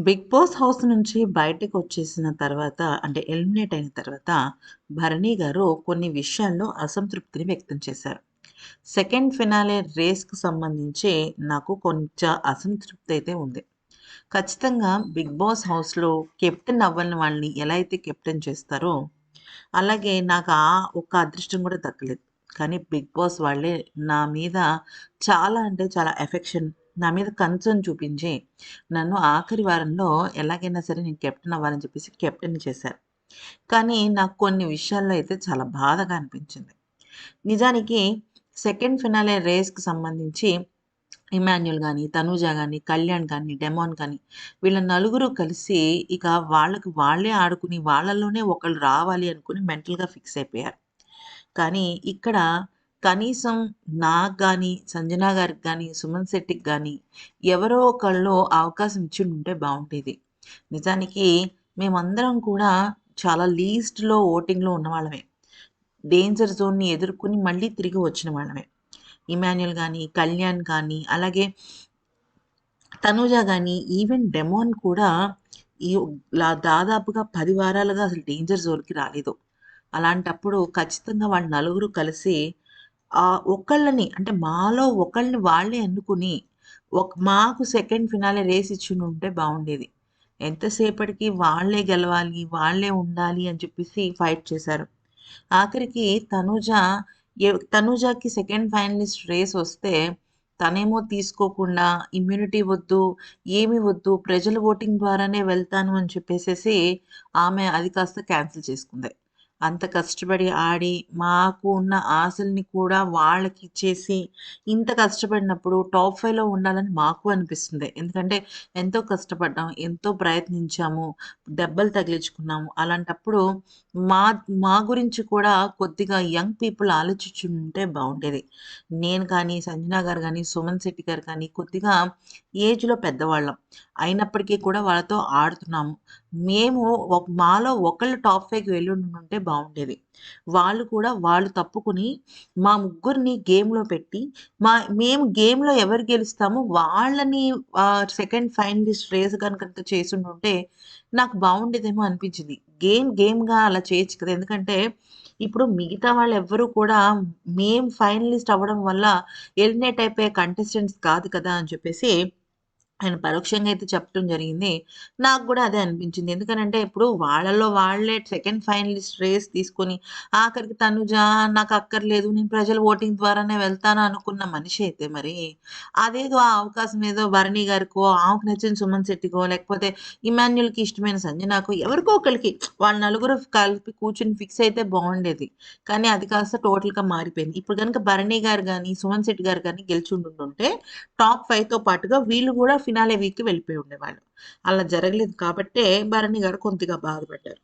Big boss house నుంచి బయటకొచ్చేసిన తర్వాత అంటే ఎలిమినేట్ అయిన తర్వాత భరణి గారు కొన్ని విషయాల్లో అసంతృప్తిని వ్యక్తం చేశారు. సెకండ్ ఫినాలే రేస్‌కి సంబంధించి నాకు కొంచెం అసంతృప్తి అయితే ఉంది. ఖచ్చితంగా బిగ్ బాస్ హౌస్‌లో కెప్టెన్ అవ్వని వాళ్ళని ఎలా అయితే కెప్టెన్ చేస్తారో, అలాగే నాకు ఆ ఒక్క అదృష్టం కూడా దక్కలేదు. కానీ బిగ్ బాస్ వాళ్ళే నా మీద చాలా అంటే చాలా ఎఫెక్షన్, నా మీద కన్సర్న్ చూపించి, నన్ను ఆఖరి వారంలో ఎలాగైనా సరే నేను కెప్టెన్ అవ్వాలని చెప్పేసి కెప్టెన్‌ని చేశారు. కానీ నాకు కొన్ని విషయాల్లో అయితే చాలా బాధగా అనిపించింది. నిజానికి సెకండ్ ఫినాలే రేస్‌కి సంబంధించి ఇమాన్యుల్ గాని, తనూజ గాని, కళ్యాణ్ కానీ, డెమాన్ కానీ వీళ్ళ నలుగురు కలిసి ఇక వాళ్ళకి వాళ్ళే ఆడుకుని వాళ్ళలోనే ఒకళ్ళు రావాలి అనుకుని మెంటల్‌గా ఫిక్స్ అయిపోయారు. కానీ ఇక్కడ కనీసం నాకు గాని, సంజన గారికి గాని, సుమన్ శెట్టికి గాని ఎవరో ఒకళ్ళు అవకాశం ఇచ్చుండుంటే బావుండేది. నిజానికి మేమందరం కూడా చాలా లీస్ట్‌లో ఓటింగ్‌లో ఉన్నవాళ్ళమే. డేంజర్ జోన్‌ని ఎదుర్కొని మళ్ళీ తిరిగి వచ్చిన వాళ్ళమే. ఇమాన్యుల్ గాని, కళ్యాణ్ కానీ, అలాగే తనూజ గాని, ఈవెన్ డెమోన్ కూడా ఈ దాదాపుగా 10 వారాలుగా అసలు డేంజర్ జోన్‌కి రాలేదు. అలాంటప్పుడు ఖచ్చితంగా వాళ్ళు నలుగురు కలిసి ఒకళ్ళని అంటే మాలో ఒకళ్ళని వాళ్ళే ఎన్నుకుని మాకు సెకండ్ ఫినాలే రేస్ ఇచ్చుండుంటే బావుండేది. ఎంతసేపటికి వాళ్ళే గెలవాలి, వాళ్ళే ఉండాలి అని చెప్పేసి ఫైట్ చేశారు. ఆఖరికి తనూజకి సెకండ్ ఫైనలిస్ట్ రేస్ వస్తే తనేమో తీసుకోకుండా ఇమ్యూనిటీ వద్దు, ఏమి వద్దు ప్రజల ఓటింగ్ ద్వారానే వెళ్తాను అని చెప్పేసేసి ఆమె అది కాస్త క్యాన్సిల్ చేసుకుంది. అంత కష్టపడి ఆడి, మాకు ఉన్న ఆశల్ని కూడా వాళ్ళకిచ్చేసి, ఇంత కష్టపడినప్పుడు టాప్ 5లో ఉండాలని మాకు అనిపిస్తుంది. ఎందుకంటే ఎంతో కష్టపడ్డాం, ఎంతో ప్రయత్నించాము, దెబ్బలు తగిలించుకున్నాము. అలాంటప్పుడు మా మా గురించి కూడా కొద్దిగా యంగ్ పీపుల్ ఆలోచించుంటే బావుండేది. నేను కానీ, సంజన గారు గానీ, సుమన్ శెట్టి గారు కానీ కొద్దిగా ఏజ్‌లో పెద్దవాళ్ళం. అయినప్పటికీ కూడా వాళ్ళతో ఆడుతున్నాము. మేము మాలో ఒకళ్ళు టాప్ 5కి వెళ్ళుండుంటే బావుండేది. వాళ్ళు తప్పుకుని మా ముగ్గురిని గేమ్‌లో పెట్టి మేము గేమ్‌లో ఎవరు గెలుస్తామో వాళ్ళని సెకండ్ ఫైనలిస్ట్ రేస్ గనుక చేసుండుంటే నాకు బావుండేదేమో అనిపించింది. గేమ్‌గా అలా చేయొచ్చు కదా! ఎందుకంటే ఇప్పుడు మిగతా వాళ్ళెవ్వరూ కూడా మేము ఫైనలిస్ట్ అవ్వడం వల్ల ఎలిమినేట్ అయిపోయే కంటెస్టెంట్స్ కాదు కదా! అని చెప్పేసి ఆయన పరోక్షంగా అయితే చెప్పటం జరిగింది. నాకు గూడా అదే అనిపించింది. ఎందుకనంటే ఇప్పుడు వాళ్ళలో వాళ్ళే సెకండ్ ఫైనలిస్ట్ రేస్ తీసుకొని ఆఖరికి తనుజ నాకక్కర్లేదు. నేను ప్రజల ఓటింగ్ ద్వారానే వెళ్తాను అనుకున్న మనిషి అయితే మరి అదేదో ఆ అవకాశం ఏదో భరణి గారికో, ఆమెకు నచ్చిన సుమన్ శెట్టికో, లేకపోతే ఇమాన్యుల్‌కి ఇష్టమైన సంజనాకో ఎవరికో ఒకళ్ళకి వాళ్ళ నలుగురు కలిపి కూర్చొని ఫిక్స్ అయితే బావుండేది. కానీ అది కాస్త టోటల్‌గా మారిపోయింది. ఇప్పుడు గనుక భరణి గారు గాని, సుమన్ శెట్టి గారు గాని గెలిచుండుంటే టాప్ 5తో పాటుగా వీళ్ళు గూడా ఫినాలే వీక్‌కి వెళ్ళిపోయి ఉండేవాళ్ళు. అలా జరగలేదు కాబట్టే భరణి గారు కొద్దిగా బాధపడ్డారు.